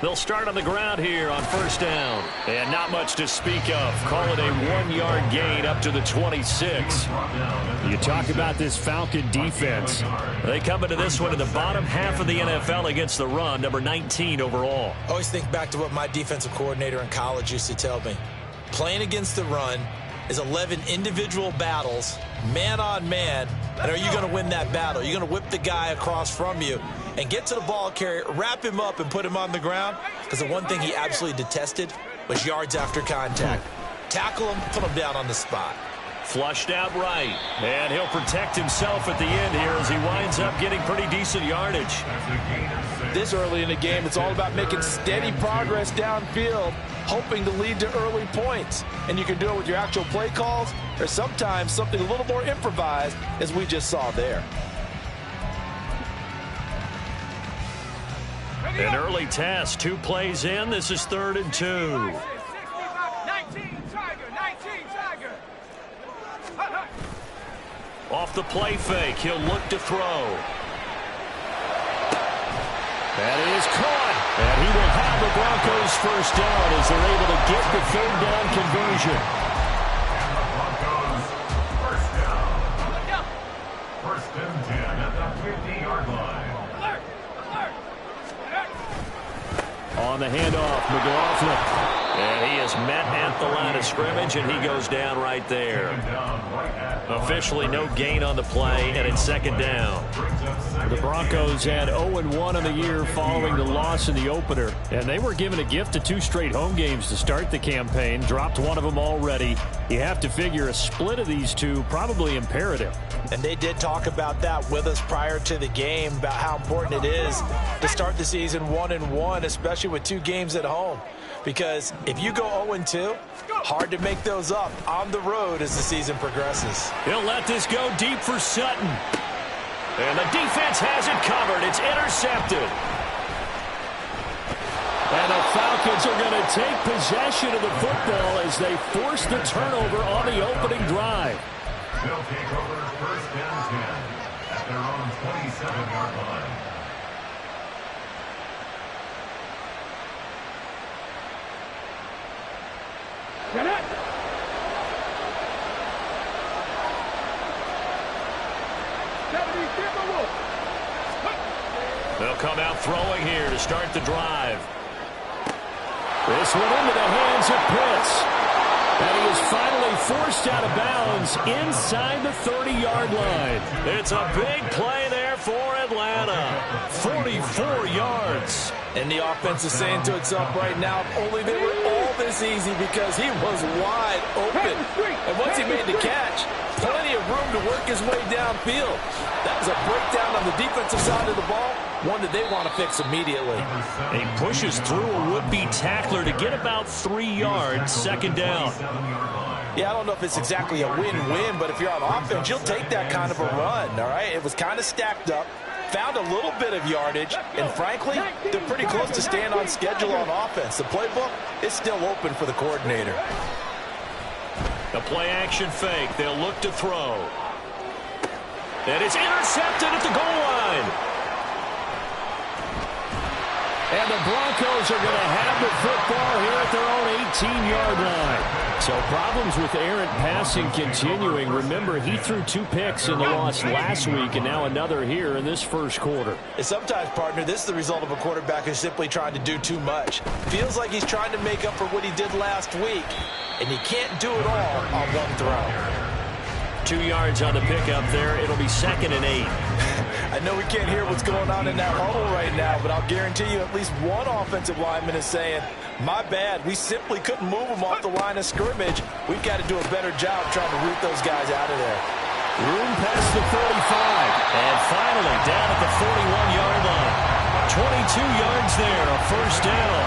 They'll start on the ground here on first down. And not much to speak of. Call it a 1-yard gain up to the 26. You talk about this Falcon defense. They come into this one in the bottom half of the NFL against the run, number 19 overall. I always think back to what my defensive coordinator in college used to tell me. Playing against the run is 11 individual battles, man on man. And are you going to win that battle? You're going to whip the guy across from you and get to the ball carrier, wrap him up, and put him on the ground. Because the one thing he absolutely detested was yards after contact. Tackle him, put him down on the spot. Flushed out right. And he'll protect himself at the end here as he winds up getting pretty decent yardage. This early in the game, it's all about making steady progress downfield, hoping to lead to early points. And you can do it with your actual play calls, or sometimes something a little more improvised, as we just saw there. An early test, 2 plays in. This is 3rd and 2. 19 Tiger. Off the play fake, he'll look to throw. That is caught. And he will have the Broncos first down as they're able to get the 3rd down conversion. And the Broncos first down. First and 10 at the 50-yard line. On the handoff, McLaughlin. And he is met at the line of scrimmage, and he goes down right there. Officially no gain on the play, and it's 2nd down. The Broncos had 0-1 on the year following the loss in the opener. And they were given a gift of 2 straight home games to start the campaign. Dropped one of them already. You have to figure a split of these two probably imperative. And they did talk about that with us prior to the game, about how important it is to start the season 1-1, especially with 2 games at home. Because if you go 0-2, hard to make those up on the road as the season progresses. He'll let this go deep for Sutton. And the defense has it covered. It's intercepted. And the Falcons are going to take possession of the football as they force the turnover on the opening drive. They'll take over 1st and 10 at their own 27-yard line. Get it! They'll come out throwing here to start the drive. This one into the hands of Pitts. And he is finally forced out of bounds inside the 30-yard line. It's a big play there for Atlanta. 44 yards. And the offense is saying to itself right now, if only they were all this easy, because he was wide open. And once he made the catch, plenty of room to work his way downfield. That was a breakdown on the defensive side of the ball, one that they want to fix immediately. He pushes through a would-be tackler to get about 3 yards, 2nd down. Yeah, I don't know if it's exactly a win-win, but if you're on offense, you'll take that kind of a run, all right? It was kind of stacked up, found a little bit of yardage, and frankly, they're pretty close to staying on schedule on offense. The playbook is still open for the coordinator. The play-action fake. They'll look to throw. And it's intercepted at the goal line. And the Broncos are going to have the football here at their own 18-yard line. So problems with errant passing continuing. Remember, he threw 2 picks in the loss last week, and now another here in this first quarter. And sometimes, partner, this is the result of a quarterback who's simply trying to do too much. Feels like he's trying to make up for what he did last week, and he can't do it all on one throw. 2 yards on the pickup there. It'll be 2nd and 8. I know we can't hear what's going on in that huddle right now, but I'll guarantee you at least one offensive lineman is saying, my bad, we simply couldn't move them off the line of scrimmage. We've got to do a better job trying to root those guys out of there. Room past the 45. And finally down at the 41-yard line. 22 yards there, a first down.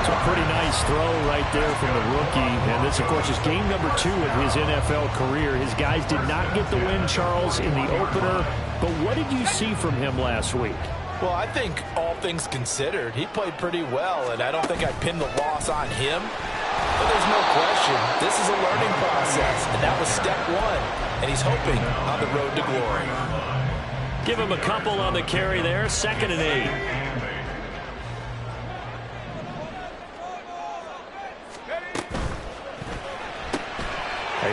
It's a pretty nice throw right there from the rookie. And this, of course, is game number 2 of his NFL career. His guys did not get the win, Charles, in the opener. But what did you see from him last week? Well, I think all things considered, he played pretty well, and I don't think I'd pin the loss on him. But there's no question, this is a learning process, and that was step 1, and he's hoping on the road to glory. Give him a couple on the carry there, 2nd and 8.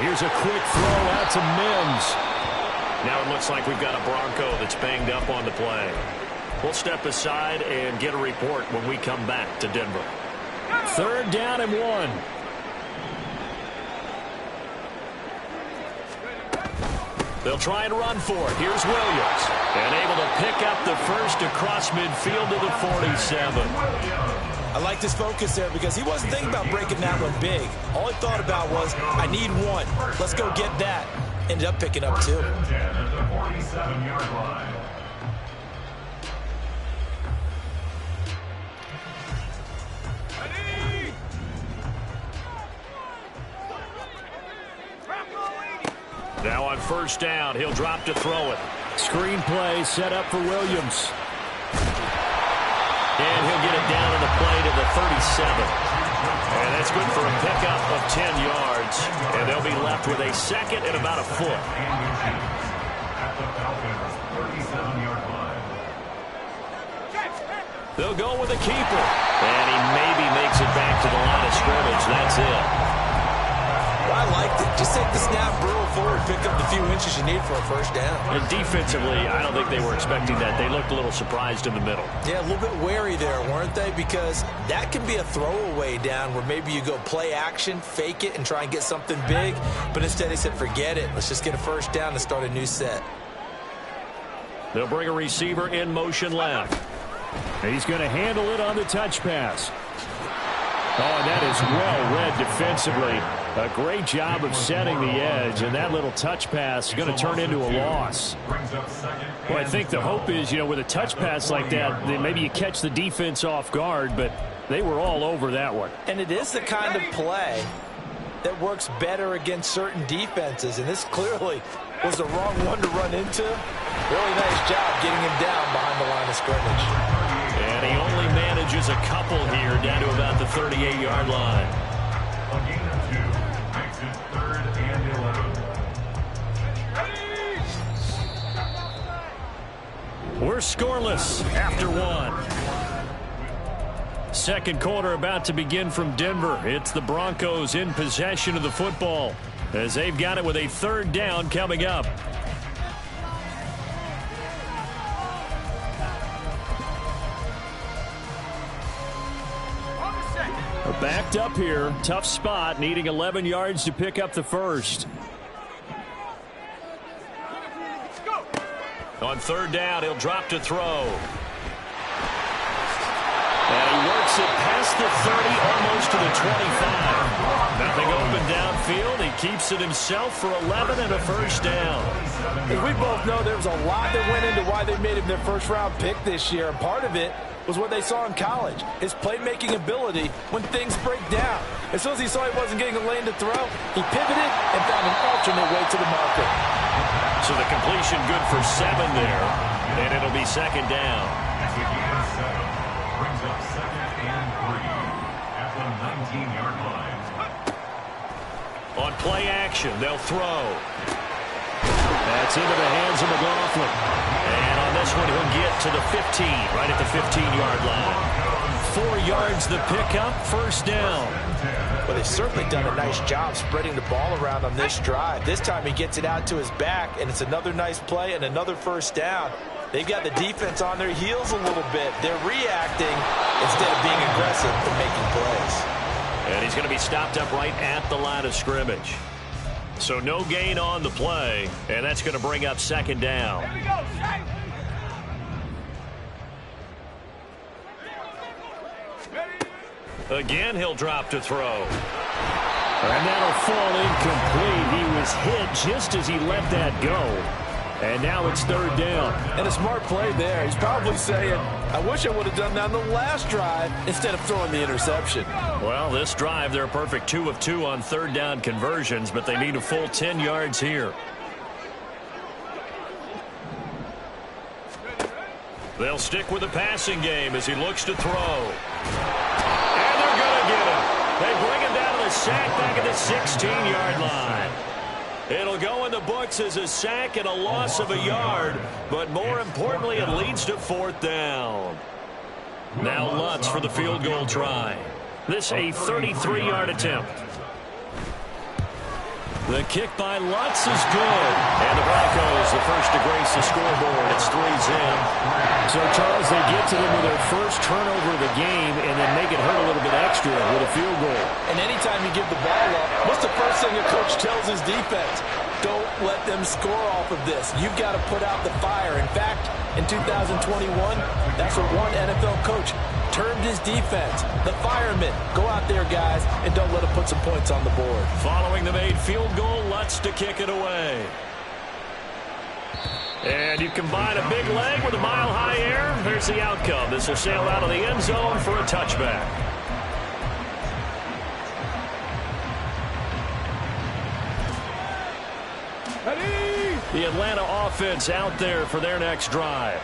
Here's a quick throw out to Mims. Now it looks like we've got a Bronco that's banged up on the play. We'll step aside and get a report when we come back to Denver. 3rd down and 1. They'll try and run for it. Here's Williams. And able to pick up the first across midfield to the 47. I like this focus there because he wasn't thinking about breaking that one big. All he thought about was, I need one. Let's go get that. Ended up picking up 2. At the 47-yard line. Now on 1st down, he'll drop to throw it. Screen play set up for Williams. And he'll get it down to the play to the 37. And that's good for a pickup of 10 yards. And they'll be left with a 2nd and about a foot. At the Falcons' 37-yard line. They'll go with a keeper. And he maybe makes it back to the line of scrimmage. That's it. Well, I liked it. Just take the snap, burrow forward, pick up the few inches you need for a 1st down. And defensively, I don't think they were expecting that. They looked a little surprised in the middle. Yeah, a little bit wary there, weren't they? Because that can be a throwaway down where maybe you go play action, fake it, and try and get something big. But instead they said, forget it. Let's just get a 1st down and start a new set. They'll bring a receiver in motion left. He's going to handle it on the touch pass. Oh, that is well read defensively. A great job of setting the edge, and that little touch pass is going to turn into a loss. Well, I think the hope is, with a touch pass like that, maybe you catch the defense off guard, but they were all over that one. And it is the kind of play that works better against certain defenses, and this clearly was the wrong one to run into. Really nice job getting him down behind the line of scrimmage. And he only manages a couple here down to about the 38-yard line. A gain of 2 makes it 3rd and 11. We're scoreless after 1. 2nd quarter about to begin from Denver. It's the Broncos in possession of the football as they've got it with a 3rd down coming up. Backed up here. Tough spot, needing 11 yards to pick up the first. On 3rd down, he'll drop to throw. And he works it past the 30, almost to the 25. Nothing open downfield. He keeps it himself for 11 and a 1st down. As we both know, there was a lot that went into why they made him their 1st-round pick this year, and part of it was what they saw in college, his playmaking ability when things break down. As soon as he saw he wasn't getting a lane to throw, he pivoted and found an alternate way to the market. So the completion good for 7 there, and it'll be 2nd down. Brings up 2nd and 3 at the 19-yard line. On play action, they'll throw. That's into the hands of McLaughlin. And on this one, he'll get to the 15, right at the 15-yard line. 4 yards the pickup, 1st down. Well, they've certainly done a nice job spreading the ball around on this drive. This time he gets it out to his back, and it's another nice play and another 1st down. They've got the defense on their heels a little bit. They're reacting instead of being aggressive and making plays. And he's going to be stopped up right at the line of scrimmage. So no gain on the play, and that's going to bring up 2nd down. Again, he'll drop to throw. And that'll fall incomplete. He was hit just as he let that go. And now it's 3rd down. And a smart play there. He's probably saying, I wish I would have done that on the last drive instead of throwing the interception. Well, this drive, they're a perfect 2 of 2 on 3rd down conversions, but they need a full 10 yards here. They'll stick with the passing game as he looks to throw. And they're going to get him. They bring him down to the sack back at the 16-yard line. It'll go in the books as a sack and a loss of a yard, but more importantly, it leads to 4th down. Now Lutz for the field goal try. This a 33-yard attempt. The kick by Lutz is good. And the Broncos, the first to grace the scoreboard. It's 3's in. So, Charles, they get to them with their first turnover of the game and then make it hurt a little bit extra with a field goal. And anytime you give the ball up, what's the first thing a coach tells his defense? Don't let them score off of this. You've got to put out the fire. In fact, in 2021, that's what one NFL coach termed his defense. The firemen. Go out there, guys, and don't let them put some points on the board. Following the made field goal, Lutz to kick it away. And you combine a big leg with a mile-high air. There's the outcome. This will sail out of the end zone for a touchback. The Atlanta offense out there for their next drive.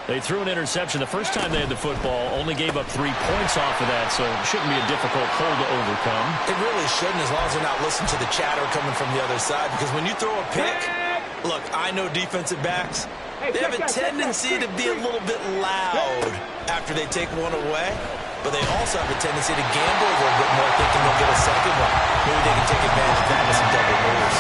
They threw an interception the first time they had the football, only gave up 3 points off of that, so it shouldn't be a difficult hole to overcome. It really shouldn't, as long as they're not listening to the chatter coming from the other side, because when you throw a pick, look, I know defensive backs, they have a tendency to be a little bit loud after they take one away, but they also have a tendency to gamble a little bit more, thinking they'll get a second one. Maybe they can take advantage of that with some double moves.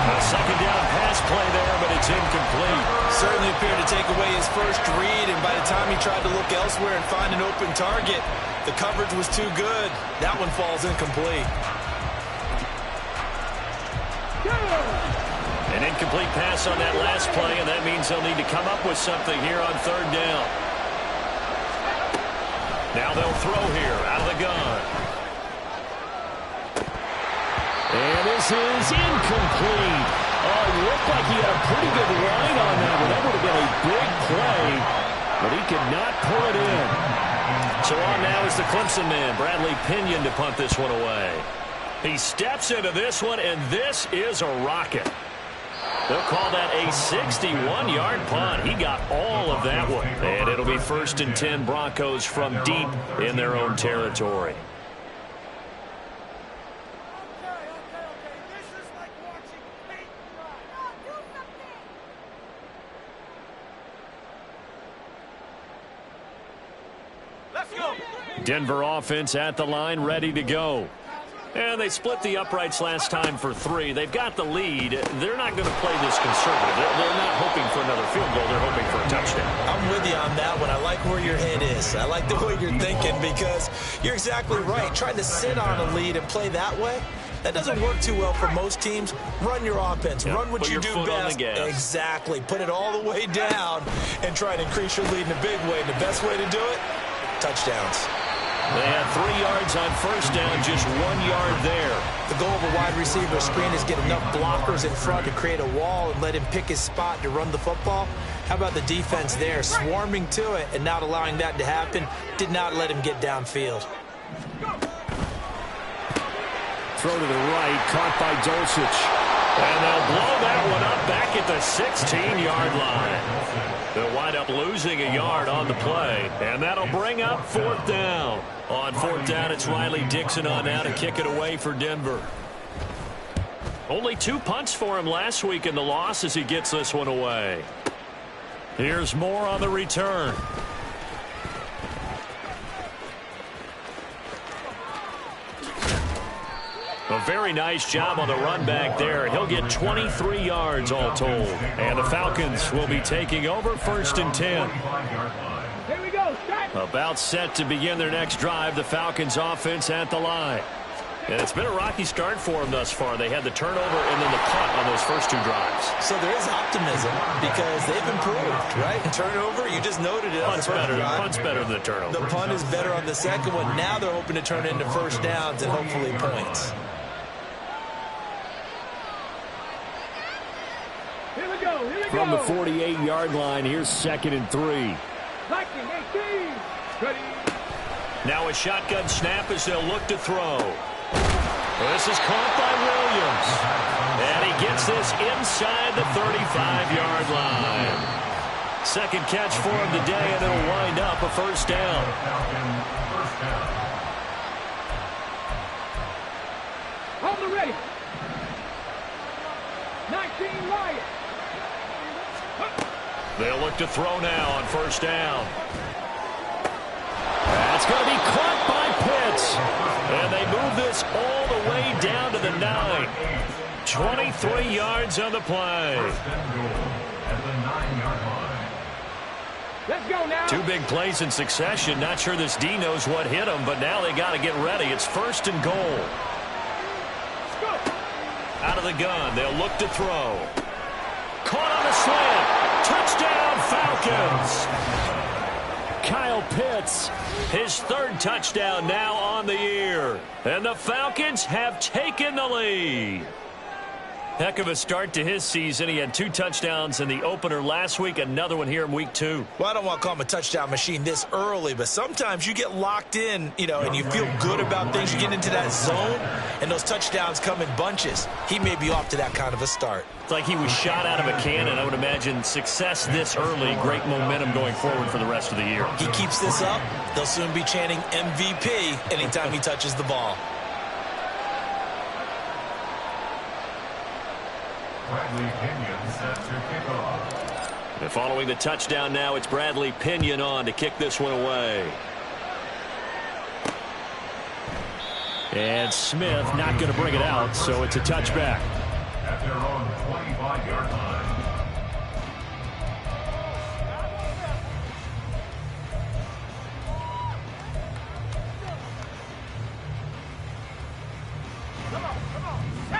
A second down pass play there, but it's incomplete. Certainly appeared to take away his first read, and by the time he tried to look elsewhere and find an open target, the coverage was too good. That one falls incomplete. An incomplete pass on that last play, and that means they'll need to come up with something here on third down. Now they'll throw here out of the gun. And this is incomplete. Oh, it looked like he had a pretty good line on that one. That would have been a big play, but he could not pull it in. So on now is the Clemson man, Bradley Pinion, to punt this one away. He steps into this one, and this is a rocket. They'll call that a 61-yard punt. He got all of that one. And it'll be 1st and 10 Broncos from deep in their own territory. Denver offense at the line, ready to go. And they split the uprights last time for 3. They've got the lead. They're not going to play this conservative. They're not hoping for another field goal. They're hoping for a touchdown. I'm with you on that one. I like where your head is. I like the way you're thinking, because you're exactly right. Trying to sit on a lead and play that way, that doesn't work too well for most teams. Run your offense. Yep, run what you do best. Exactly. Put it all the way down and try to increase your lead in a big way. And the best way to do it, touchdowns. They had 3 yards on first down, just 1 yard there. The goal of a wide receiver screen is get enough blockers in front to create a wall and let him pick his spot to run the football. How about the defense there, swarming to it and not allowing that to happen? Did not let him get downfield. Throw to the right, caught by Dulcich. And they'll blow that one up back at the 16-yard line. They'll wind up losing a yard on the play, and that'll bring up 4th down. On 4th down, it's Riley Dixon on now to kick it away for Denver. Only 2 punts for him last week in the loss as he gets this one away. Here's more on the return. A very nice job on the run back there. He'll get 23 yards all told. And the Falcons will be taking over 1st and 10. Here we go. About set to begin their next drive. The Falcons offense at the line. And it's been a rocky start for them thus far. They had the turnover and then the punt on those first 2 drives. So there is optimism because they've improved, right? Turnover, you just noted it. Punt's better than the turnover. The punt is better on the second one. Now they're hoping to turn it into first downs and hopefully points. From the 48-yard line, here's 2nd and 3. Now a shotgun snap as they'll look to throw. This is caught by Williams. And he gets this inside the 35-yard line. Second catch for him today, and it'll wind up a first down. On the ready. 19 Lions. They'll look to throw now on first down. That's going to be caught by Pitts. And they move this all the way down to the 9. 23 yards on the play. First and goal at the 9-yard line. Let's go now. Two big plays in succession. Not sure this D knows what hit him, but now they got to get ready. It's first and goal. Out of the gun, they'll look to throw. Caught on a slant. Touchdown, Falcons. Kyle Pitts, his third touchdown now on the year. And the Falcons have taken the lead. Heck of a start to his season. He had 2 touchdowns in the opener last week, another one here in week 2. Well, I don't want to call him a touchdown machine this early, but sometimes you get locked in, and you feel good about things. You get into that zone, and those touchdowns come in bunches. He may be off to that kind of a start. It's like he was shot out of a cannon. I would imagine success this early, great momentum going forward for the rest of the year. He keeps this up, they'll soon be chanting MVP anytime he touches the ball. Bradley Pinion set to kick off. And following the touchdown now, it's Bradley Pinion on to kick this one away. And Smith not going to bring it out, so it's a touchback. At their own 25-yard line.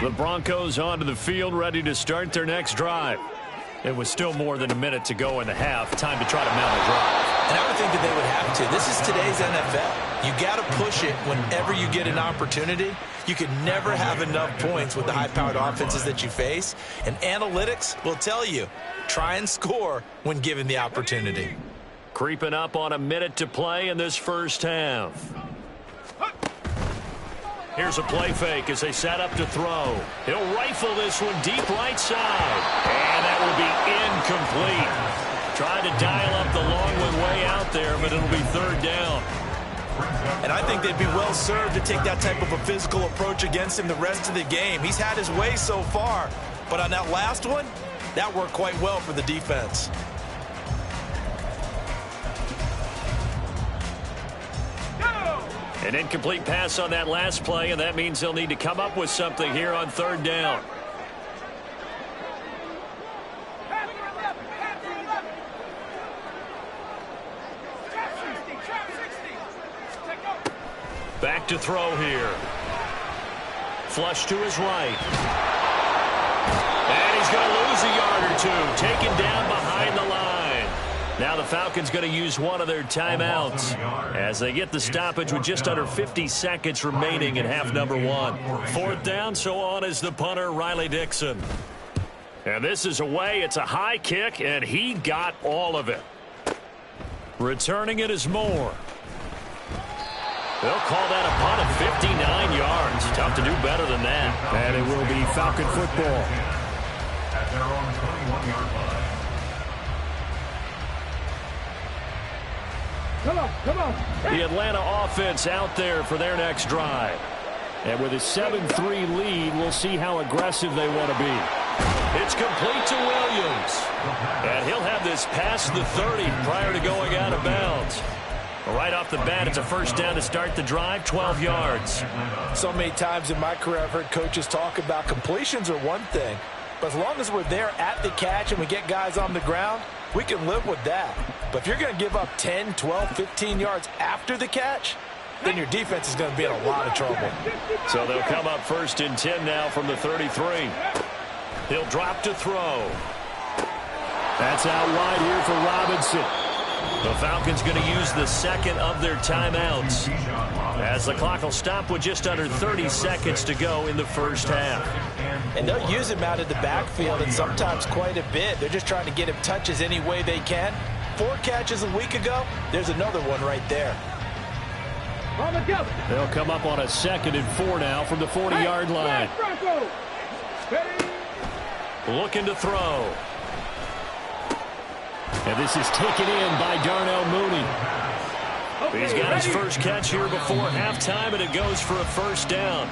The Broncos onto the field, ready to start their next drive. It was still more than a minute to go in the half. Time to try to mount a drive. And I would think that they would have to. This is today's NFL. You got to push it whenever you get an opportunity. You can never have enough points with the high-powered offenses that you face. And analytics will tell you, try and score when given the opportunity. Creeping up on a minute to play in this first half. Here's a play fake as they set up to throw. He'll rifle this one deep right side. And that will be incomplete. Tried to dial up the long one way out there, but it'll be third down. And I think they'd be well served to take that type of a physical approach against him the rest of the game. He's had his way so far. But on that last one, that worked quite well for the defense. An incomplete pass on that last play, and that means they'll need to come up with something here on third down. Back to throw here. Flush to his right. And he's going to lose a yard or two. Taken down behind the line. Now the Falcons going to use one of their timeouts as they get the stoppage with just under 50 seconds remaining in half number 1. Fourth down, so on is the punter, Riley Dixon. And this is away. It's a high kick, and he got all of it. Returning it is Moore. They'll call that a punt of 59 yards. Tough to do better than that. And it will be Falcon football. At their own 21-yard line. Come on. The Atlanta offense out there for their next drive. And with a 7-3 lead, we'll see how aggressive they want to be. It's complete to Williams. And he'll have this past the 30 prior to going out of bounds. Right off the bat, it's a first down to start the drive, 12 yards. So many times in my career, I've heard coaches talk about completions are one thing. But as long as we're there at the catch and we get guys on the ground, we can live with that. But if you're going to give up 10, 12, 15 yards after the catch, then your defense is going to be in a lot of trouble. So they'll come up first and 10 now from the 33. He'll drop to throw. That's out wide here for Robinson. The Falcons going to use the second of their timeouts as the clock will stop with just under 30 seconds to go in the first half. And they'll use him out of the backfield and sometimes quite a bit. They're just trying to get him touches any way they can. 4 catches a week ago. There's another one right there. They'll come up on a 2nd and 4 now from the 40-yard line. Looking to throw. And this is taken in by Darnell Mooney. He's got his first catch here before halftime, and it goes for a first down.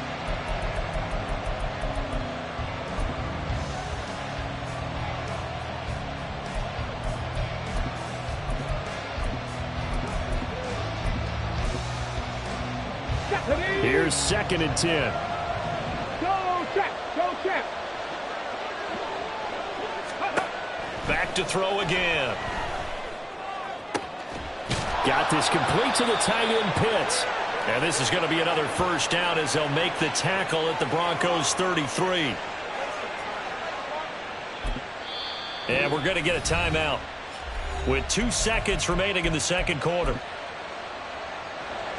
Here's 2nd and 10. Go, Trap. look to throw again. Got this complete to the tight end Pitts. And this is going to be another first down as they'll make the tackle at the Broncos 33. And we're going to get a timeout with 2 seconds remaining in the second quarter.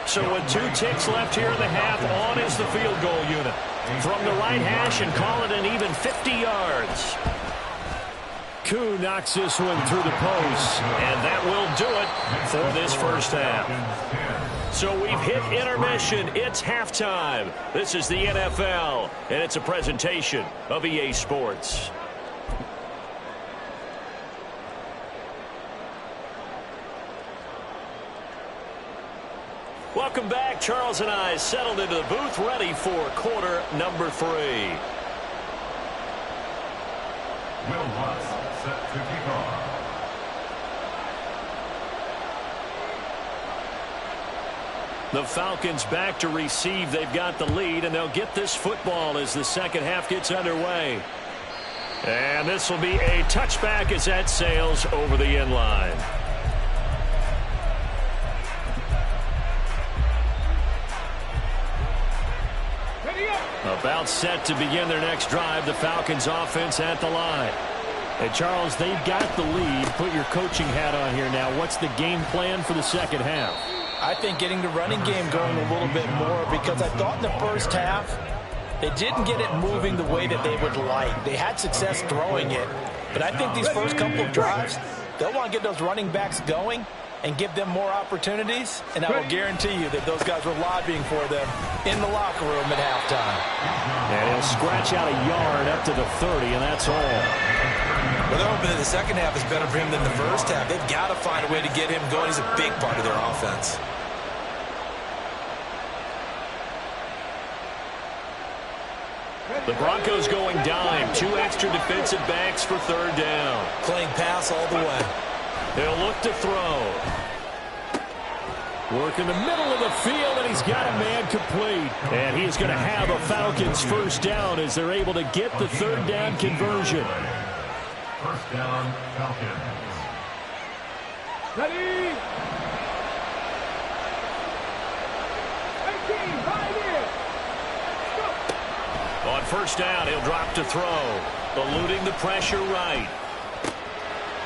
So with 2 ticks left here in the half, on is the field goal unit. From the right hash and call it an even 50 yards. Koo knocks this one through the post, and that will do it for this first half. So we've hit intermission. It's halftime. This is the NFL, and it's a presentation of EA Sports. Welcome back. Charles and I settled into the booth, ready for quarter number 3. Will Lutz set to kick off. The Falcons back to receive. They've got the lead, and they'll get this football as the second half gets underway. And this will be a touchback as that sails over the end line. About set to begin their next drive. The Falcons offense at the line. And Charles, they've got the lead. Put your coaching hat on here now. What's the game plan for the second half? I think getting the running game going a little bit more, because I thought in the first half they didn't get it moving the way that they would like. They had success throwing it, but I think these first couple of drives, they'll want to get those running backs going and give them more opportunities, and I will guarantee you that those guys were lobbying for them in the locker room at halftime. And he'll scratch out a yard up to the 30, and that's all. Well, they're hoping that the second half is better for him than the first half. They've got to find a way to get him going. He's a big part of their offense. The Broncos going dime. 2 extra defensive backs for third down. Playing pass all the way. They'll look to throw. Work in the middle of the field, and he's got a man complete. And he's going to have a Falcons first down as they're able to get the third down conversion. First down, Falcons. Ready? 18, right here. On first down, he'll drop to throw. Eluding the pressure right.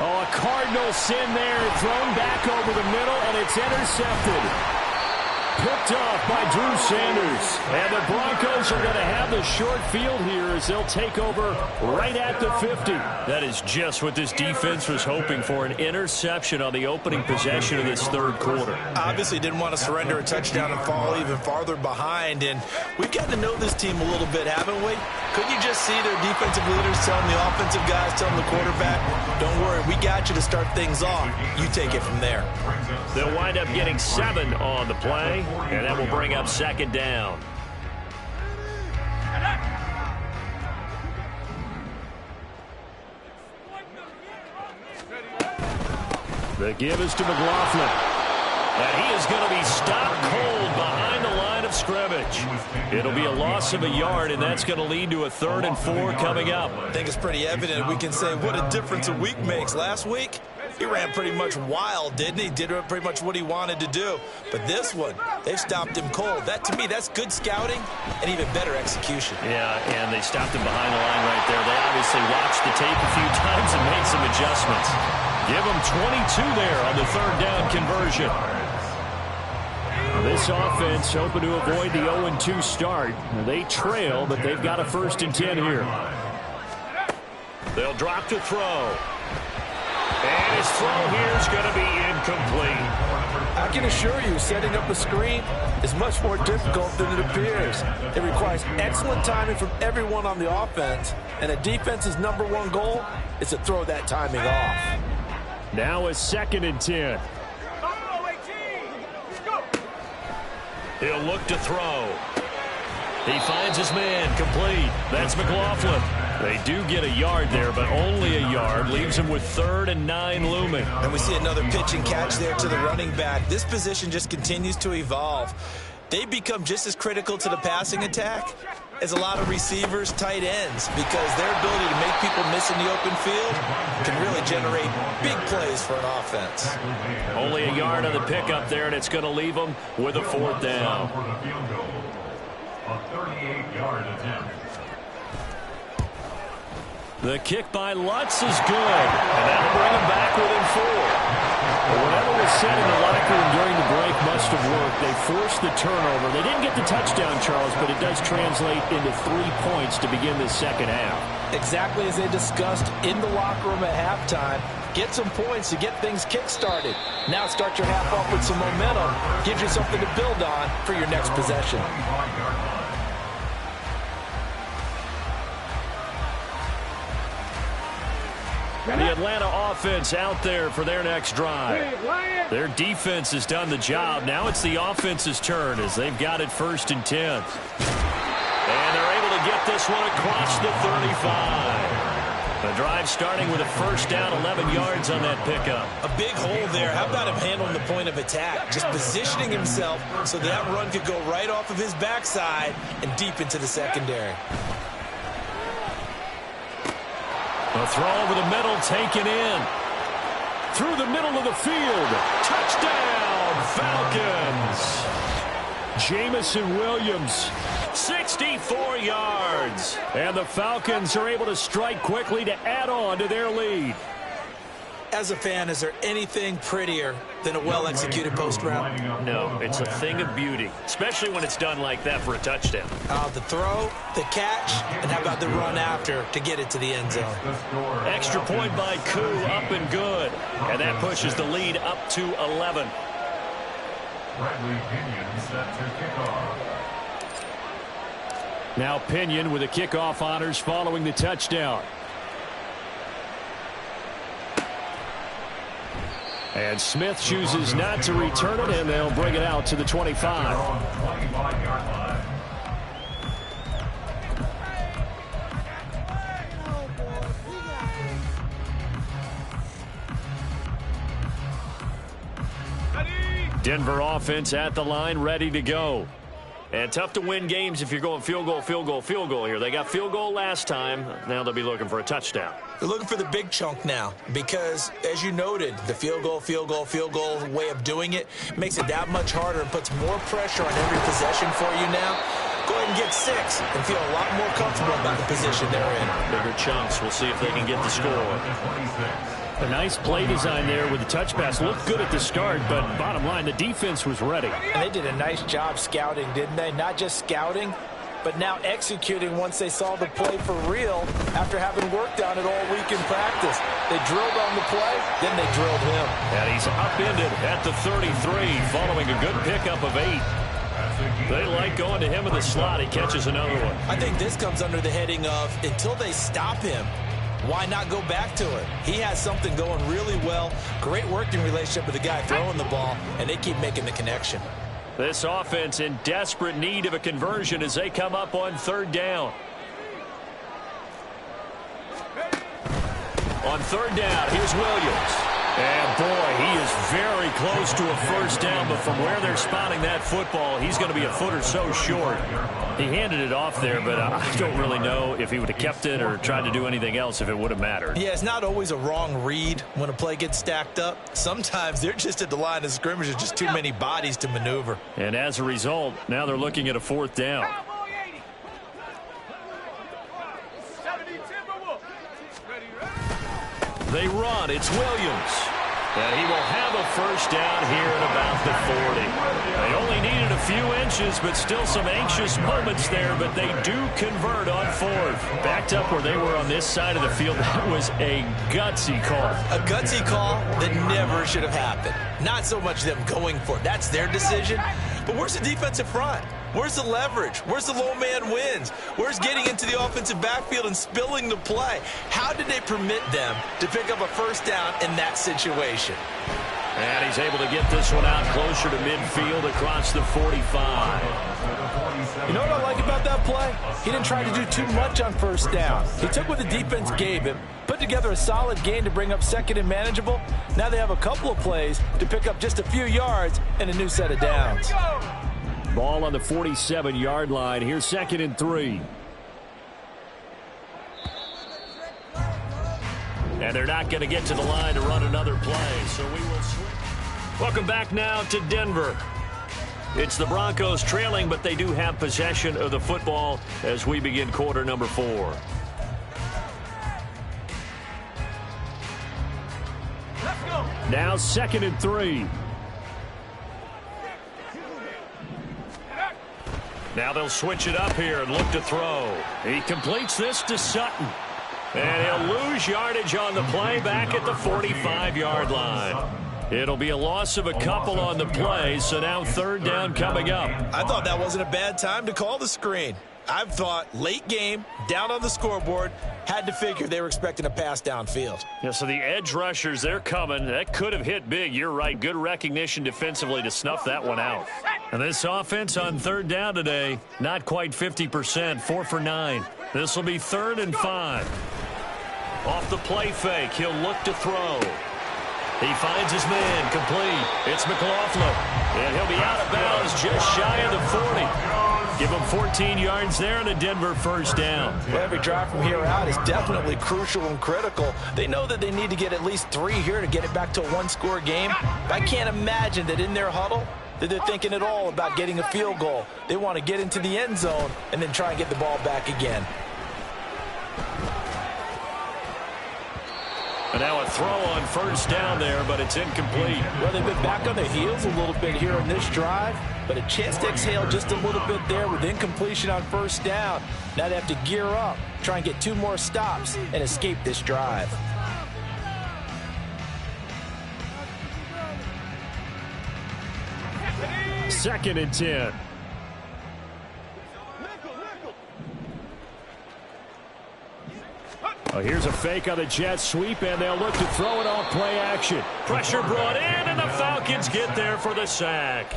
Oh, a cardinal sin there. Thrown back over the middle, and it's intercepted. Picked off by Drew Sanders. And the Broncos are going to have the short field here as they'll take over right at the 50. That is just what this defense was hoping for, an interception on the opening possession of this third quarter. Obviously didn't want to surrender a touchdown and fall even farther behind. And we've got to know this team a little bit, haven't we? Couldn't you just see their defensive leaders telling the offensive guys, telling the quarterback, don't worry, we got you to start things off. You take it from there. They'll wind up getting 7 on the play, and that will bring up second down. The give is to McLaughlin. And he is going to be stopped cold behind the line of scrimmage. It'll be a loss of a yard, and that's going to lead to a 3rd and 4 coming up. I think it's pretty evident. We can say what a difference a week makes. Last week, he ran pretty much wild, didn't he? Did pretty much what he wanted to do. But this one, they've stopped him cold. That, to me, that's good scouting and even better execution. Yeah, and they stopped him behind the line right there. They obviously watched the tape a few times and made some adjustments. Give him 22 there on the 3rd down conversion. This offense hoping to avoid the 0-2 start. They trail, but they've got a 1st and 10 here. They'll drop to throw. And his throw here is going to be incomplete. I can assure you, setting up a screen is much more difficult than it appears. It requires excellent timing from everyone on the offense, and a defense's #1 goal is to throw that timing off. Now a 2nd and 10. He'll look to throw. He finds his man complete. That's McLaughlin. They do get a yard there, but only a yard. Leaves him with 3rd and 9 looming. And we see another pitch and catch there to the running back. This position just continues to evolve. They become just as critical to the passing attack is a lot of receivers, tight ends, because their ability to make people miss in the open field can really generate big plays for an offense. Only a yard on the pickup there, and it's going to leave them with a 4th down. For the field goal, a 38-yard attempt. The kick by Lutz is good, and that'll bring him back within 4. But whatever was said in the locker room during the break must have worked. They forced the turnover. They didn't get the touchdown, Charles, but it does translate into 3 points to begin the second half. Exactly as they discussed in the locker room at halftime. Get some points to get things kick-started. Now start your half off with some momentum. Gives you something to build on for your next possession. The Atlanta offense out there for their next drive. Their defense has done the job. Now it's the offense's turn as they've got it 1st and 10. And they're able to get this one across the 35. The drive starting with a 1st down, 11 yards on that pickup. A big hole there. How about him handling the point of attack? Just positioning himself so that run could go right off of his backside and deep into the secondary. A throw over the middle, taken in. Through the middle of the field. Touchdown, Falcons. Jamison Williams, 64 yards. And the Falcons are able to strike quickly to add on to their lead. As a fan, is there anything prettier than a well-executed post route? No, it's a thing of beauty, especially when it's done like that for a touchdown. The throw, the catch, and how about the run after to get it to the end zone? Extra point by Koo, up and good. And that pushes the lead up to 11. Bradley Pinion set to kickoff. Now Pinion with the kickoff honors following the touchdown. And Smith chooses not to return it, and they'll bring it out to the 25. 25-yard line. Denver offense at the line, ready to go. And tough to win games if you're going field goal, field goal, field goal here. They got field goal last time. Now they'll be looking for a touchdown. They're looking for the big chunk now because, as you noted, the field goal way of doing it makes it that much harder and puts more pressure on every possession for you now. Go ahead and get 6 and feel a lot more comfortable about the position they're in. Bigger chunks. We'll see if they can get the score. A nice play design there with the touch pass. Looked good at the start, but bottom line, the defense was ready. And they did a nice job scouting, didn't they? Not just scouting, but now executing once they saw the play for real after having worked on it all week in practice. They drilled on the play, then they drilled him. And he's upended at the 33 following a good pickup of 8. They like going to him in the slot. He catches another one. I think this comes under the heading of until they stop him, why not go back to it? He has something going really well. Great working relationship with the guy throwing the ball, and they keep making the connection. This offense in desperate need of a conversion as they come up on 3rd down. On 3rd down, here's Williams. And, boy, he is very close to a 1st down, but from where they're spotting that football, he's going to be a foot or so short. He handed it off there, but I don't really know if he would have kept it or tried to do anything else if it would have mattered. Yeah, it's not always a wrong read when a play gets stacked up. Sometimes they're just at the line of scrimmage. There's just too many bodies to maneuver. And as a result, now they're looking at a 4th down. They run. It's Williams. And he will have a 1st down here at about the 40. They only needed a few inches, but still some anxious moments there, but they do convert on 4th. Backed up where they were on this side of the field, that was a gutsy call. A gutsy call that never should have happened. Not so much them going for it. That's their decision. But where's the defensive front? Where's the leverage? Where's the low man wins? Where's getting into the offensive backfield and spilling the play? How did they permit them to pick up a 1st down in that situation? And he's able to get this one out closer to midfield across the 45. You know what I like about that play? He didn't try to do too much on 1st down. He took what the defense gave him, put together a solid gain to bring up 2nd and manageable. Now they have a couple of plays to pick up just a few yards and a new set of downs. Ball on the 47-yard line. Here's 2nd and 3. And they're not going to get to the line to run another play, so we will switch. Welcome back now to Denver. It's the Broncos trailing, but they do have possession of the football as we begin quarter number 4. Let's go. Now 2nd and 3. Now they'll switch it up here and look to throw. He completes this to Sutton. And he'll lose yardage on the play back at the 45-yard line. It'll be a loss of a couple on the play, so now 3rd down coming up. I thought that wasn't a bad time to call the screen. I've thought late game, down on the scoreboard, had to figure they were expecting a pass downfield. Yeah, so the edge rushers, they're coming. That could have hit big. You're right. Good recognition defensively to snuff that one out. And this offense on 3rd down today, not quite 50%, 4 for 9. This will be 3rd and 5. Off the play fake, he'll look to throw. He finds his man, complete. It's McLaughlin, and he'll be out of bounds just shy of the 40. Give him 14 yards there and a Denver 1st down. Well, every drive from here out is definitely crucial and critical. They know that they need to get at least 3 here to get it back to a 1-score game. But I can't imagine that in their huddle that they're thinking at all about getting a field goal. They want to get into the end zone and then try and get the ball back again. And now a throw on 1st down there, but it's incomplete. Well, they've been back on their heels a little bit here in this drive, but a chance to exhale just a little bit there with incompletion on 1st down. Now they have to gear up, try and get 2 more stops and escape this drive. Second and 10. Oh, here's a fake on the jet sweep, and they'll look to throw it off play action. Pressure brought in, and the Falcons get there for the sack.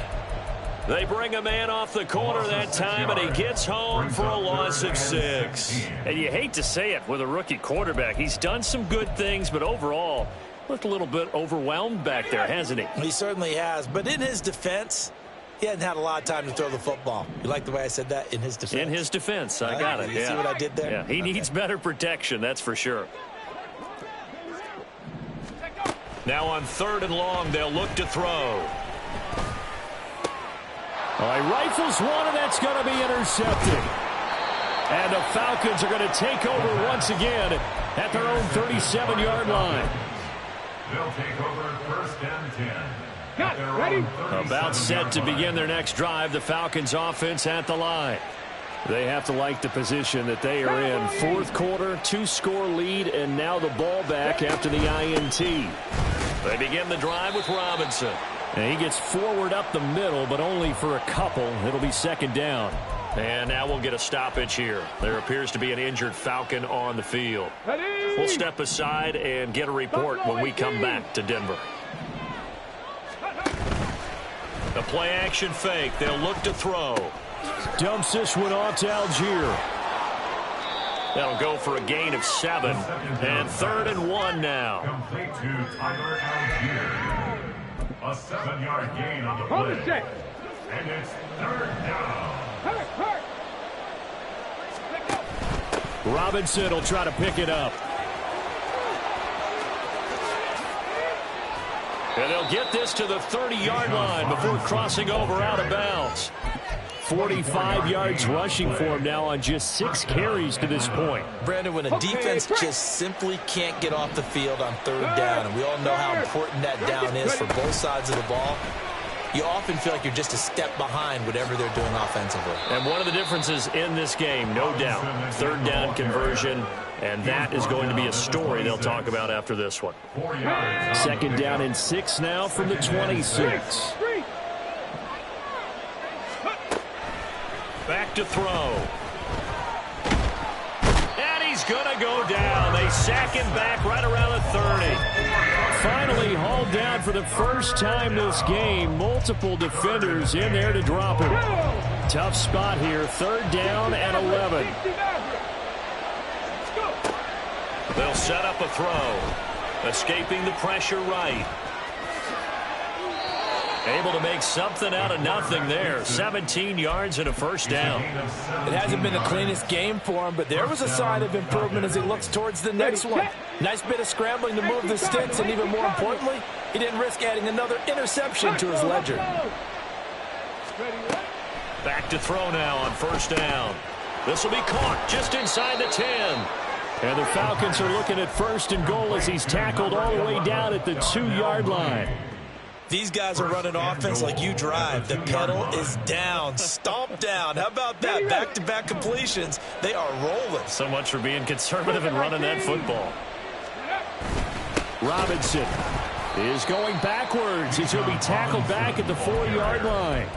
They bring a man off the corner that time, and he gets home for a loss of 6. And you hate to say it with a rookie quarterback. He's done some good things, but overall, looked a little bit overwhelmed back there, hasn't he? He certainly has, but in his defense, he hadn't had a lot of time to throw the football. You like the way I said that? In his defense? In his defense. I got it. You see what I did there? Yeah, he needs better protection, that's for sure. Now on 3rd and long, they'll look to throw. All right, rifles one, and that's going to be intercepted. And the Falcons are going to take over once again at their own 37-yard line. They'll take over 1st and 10. Ready? About set to begin their next drive. The Falcons offense at the line. They have to like the position that they are in. 4th quarter, 2-score lead, and now the ball back after the INT. They begin the drive with Robinson. And he gets forward up the middle, but only for a couple. It'll be 2nd down. And now we'll get a stoppage here. There appears to be an injured Falcon on the field. Ready? We'll step aside and get a report when we come back to Denver. The play action fake. They'll look to throw. Dumps this one off to Algier. That'll go for a gain of 7. And 3rd and 1 now. Complete to Tyler Algier. A 7-yard gain on the Hold play. the check. And it's 3rd down. Hurt. Robinson will try to pick it up. And they'll get this to the 30-yard line before crossing over out of bounds. 45 yards rushing for him now on just 6 carries to this point. Brandon, when a defense just simply can't get off the field on 3rd down, and we all know how important that down is for both sides of the ball, you often feel like you're just a step behind whatever they're doing offensively. And one of the differences in this game, no doubt, 3rd down conversion, and that is going to be a story they'll talk about after this one. 2nd down and 6 now from the 26. Back to throw. And he's going to go down. They sack him back right around the 30. Finally hauled down for the first time this game. Multiple defenders in there to drop him. Tough spot here. 3rd down and 11. They'll set up a throw. Escaping the pressure right. Able to make something out of nothing there. 17 yards and a first down. It hasn't been the cleanest game for him, but there was a sign of improvement as he looks towards the next one. Nice bit of scrambling to move the sticks, and even more importantly, he didn't risk adding another interception to his ledger. Back to throw now on first down. This will be caught just inside the 10. And the Falcons are looking at first and goal as he's tackled all the way down at the 2-yard line. These guys are running offense like you drive. The pedal is down, stomp down. How about that? Back-to-back completions. They are rolling. So much for being conservative and running that football. Robinson is going backwards as he'll be tackled back at the 4-yard line.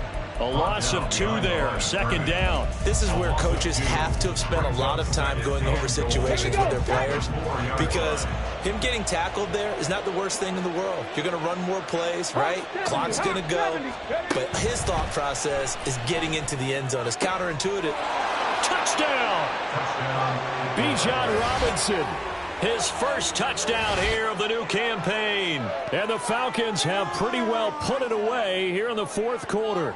A loss of 2 there, second down. This is where coaches have to have spent a lot of time going over situations with their players, because him getting tackled there is not the worst thing in the world. You're going to run more plays, right? Clock's going to go. But his thought process is getting into the end zone. It's counterintuitive. Touchdown! Bijan Robinson. His first touchdown here of the new campaign. And the Falcons have pretty well put it away here in the fourth quarter.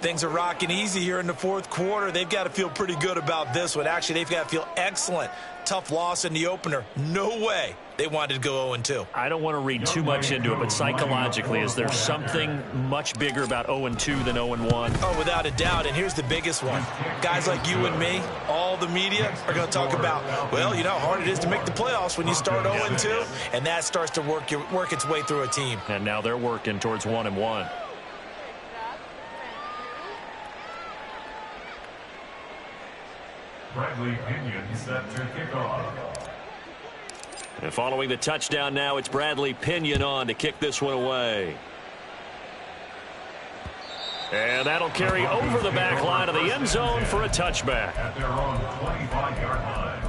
Things are rocking easy here in the fourth quarter. They've got to feel pretty good about this one. Actually, they've got to feel excellent. Tough loss in the opener. No way they wanted to go 0-2. I don't want to read too much into it, but psychologically, is there something much bigger about 0-2 than 0-1? Oh, without a doubt. And here's the biggest one. Guys like you and me, all the media are going to talk about, well, you know how hard it is to make the playoffs when you start 0-2, and that starts to work its way through a team. And now they're working towards 1-1. Bradley Pinion set to kick off. And following the touchdown now, it's Bradley Pinion on to kick this one away. And that'll carry over the back line of the end zone for a touchback. At their own 25-yard line.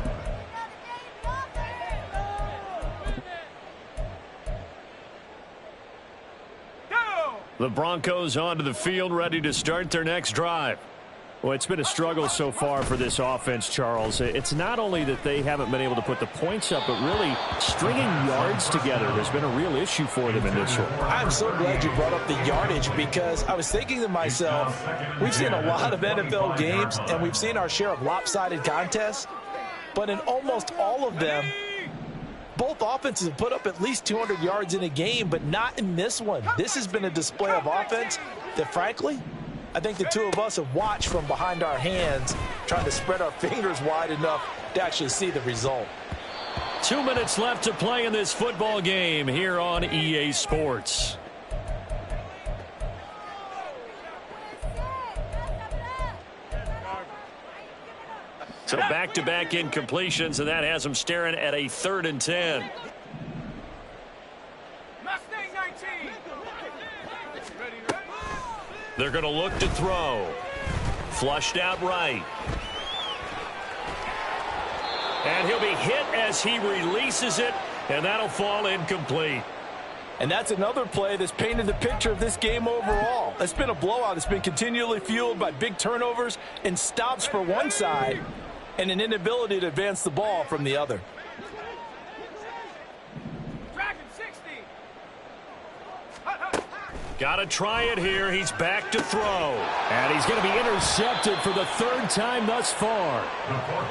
The Broncos onto the field, ready to start their next drive. Well, it's been a struggle so far for this offense, Charles. It's not only that they haven't been able to put the points up, but really stringing yards together has been a real issue for them in this one. I'm so glad you brought up the yardage, because I was thinking to myself, we've seen a lot of NFL games, and we've seen our share of lopsided contests, but in almost all of them, both offenses have put up at least 200 yards in a game, but not in this one. This has been a display of offense that, frankly, I think the two of us have watched from behind our hands, trying to spread our fingers wide enough to actually see the result. 2 minutes left to play in this football game here on EA Sports. So back-to-back incompletions, and that has them staring at a 3rd and 10. Mustang 19. They're going to look to throw. Flushed out right. And he'll be hit as he releases it, and that'll fall incomplete. And that's another play that's painted the picture of this game overall. It's been a blowout. It's been continually fueled by big turnovers and stops for one side and an inability to advance the ball from the other. Dragon 60. Got to try it here. He's back to throw. And he's going to be intercepted for the 3rd time thus far.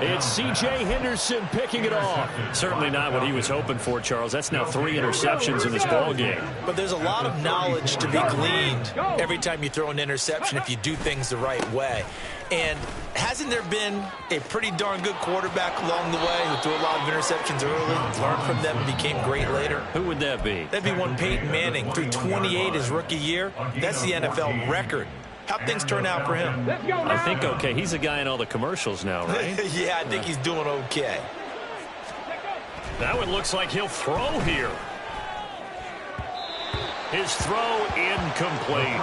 It's C.J. Henderson picking it off. Certainly not what he was hoping for, Charles. That's now 3 interceptions in this ball game. But there's a lot of knowledge to be gleaned every time you throw an interception if you do things the right way. And hasn't there been a pretty darn good quarterback along the way who threw a lot of interceptions early, learned from them, and became great later? Who would that be? That'd be one Peyton Manning, threw 28 his rookie year. That's the NFL record. How'd things turn out for him? I think okay. He's a guy in all the commercials now, right? Yeah, I think he's doing okay. That one looks like he'll throw here. His throw incomplete.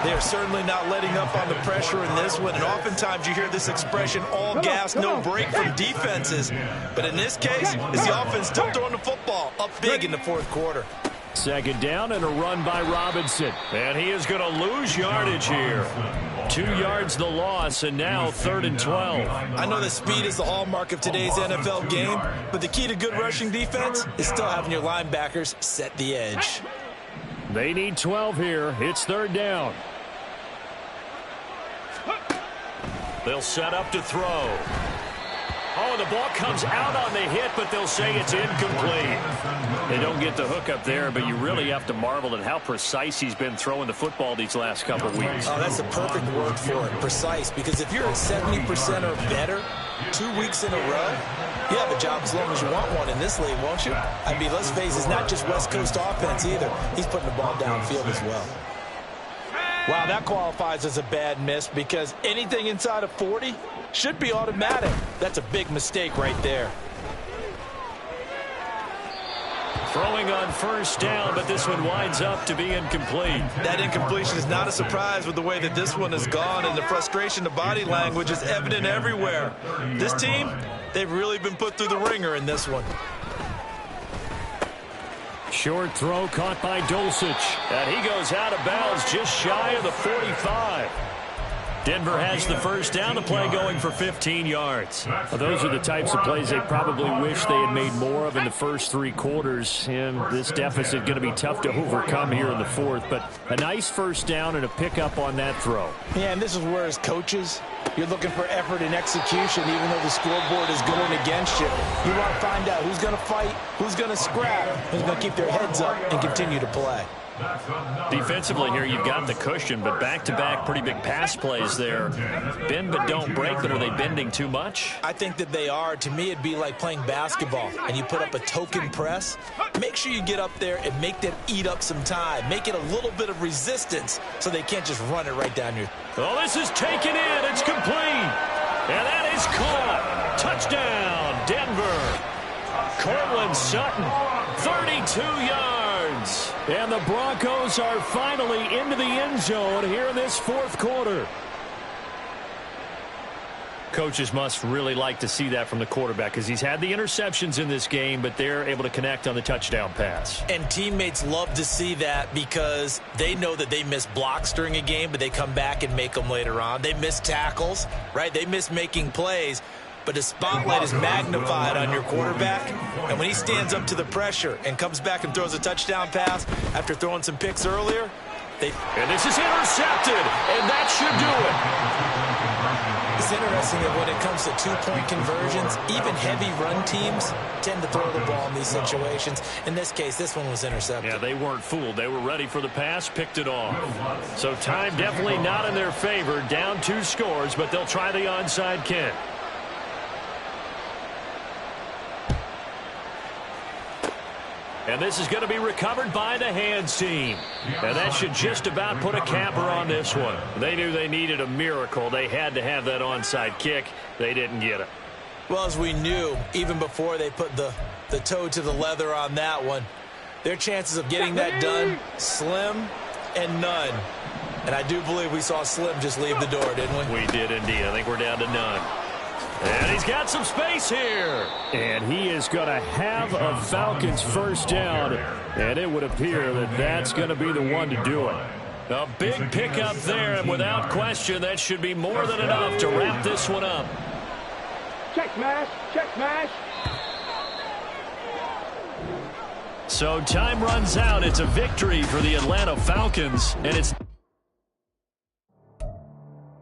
They are certainly not letting up on the pressure in this one, and oftentimes you hear this expression, all gas, no break from defenses. But in this case, is the offense still throwing the football up big in the fourth quarter. 2nd down and a run by Robinson. And he is going to lose yardage here. 2 yards the loss, and now 3rd and 12. I know that speed is the hallmark of today's NFL game, but the key to good rushing defense is still having your linebackers set the edge. They need 12 here. It's third down. They'll set up to throw. Oh, the ball comes out on the hit, but they'll say it's incomplete. They don't get the hook up there, but you really have to marvel at how precise he's been throwing the football these last couple of weeks. Oh, that's the perfect word for it, precise, because if you're at 70% or better 2 weeks in a row, you have a job as long as you want one in this league, won't you? I mean, let's face it, it's not just West Coast offense either. He's putting the ball downfield as well. Wow, that qualifies as a bad miss because anything inside of 40 should be automatic. That's a big mistake right there. Throwing on first down, but this one winds up to be incomplete. That incompletion is not a surprise with the way that this one has gone, and the frustration, the body language is evident everywhere. This team, they've really been put through the ringer in this one. Short throw caught by Dulcich. And he goes out of bounds just shy of the 45. Denver has the first down. The play going for 15 yards. Well, those are the types of plays they probably wish they had made more of in the first 3 quarters. And this deficit going to be tough to overcome here in the fourth. But a nice first down and a pickup on that throw. Yeah, and this is where as coaches, you're looking for effort and execution, even though the scoreboard is going against you. You want to find out who's going to fight, who's going to scrap, who's going to keep their heads up and continue to play. Defensively here, you've got the cushion, but back-to-back pretty big pass plays there. Bend but don't break, but are they bending too much? I think that they are. To me, it'd be like playing basketball, and you put up a token press. Make sure you get up there and make them eat up some time. Make it a little bit of resistance so they can't just run it right down your... Oh, this is taken in. It's complete. And that is caught. Touchdown, Denver. Cortland Sutton, 32 yards. And the Broncos are finally into the end zone here in this fourth quarter. Coaches must really like to see that from the quarterback because he's had the interceptions in this game, but they're able to connect on the touchdown pass. And teammates love to see that because they know that they miss blocks during a game, but they come back and make them later on. They miss tackles, right? They miss making plays. But the spotlight is magnified on your quarterback. And when he stands up to the pressure and comes back and throws a touchdown pass after throwing some picks earlier, and this is intercepted, and that should do it. It's interesting that when it comes to two-point conversions, even heavy run teams tend to throw the ball in these situations. In this case, this one was intercepted. Yeah, they weren't fooled. They were ready for the pass, picked it off. So time definitely not in their favor. Down 2 scores, but they'll try the onside kick. And this is going to be recovered by the hands team. And that should just about put a capper on this one. They knew they needed a miracle. They had to have that onside kick. They didn't get it. Well, as we knew, even before they put the toe to the leather on that one, their chances of getting that done, slim and none. And I do believe we saw Slim just leave the door, didn't we? We did indeed. I think we're down to none. And he's got some space here. And he is going to have a Falcons first down. And it would appear that that's going to be the one to do it. A big pickup there, and without question, that should be more than enough to wrap this one up. Check smash, check smash. So time runs out. It's a victory for the Atlanta Falcons, and it's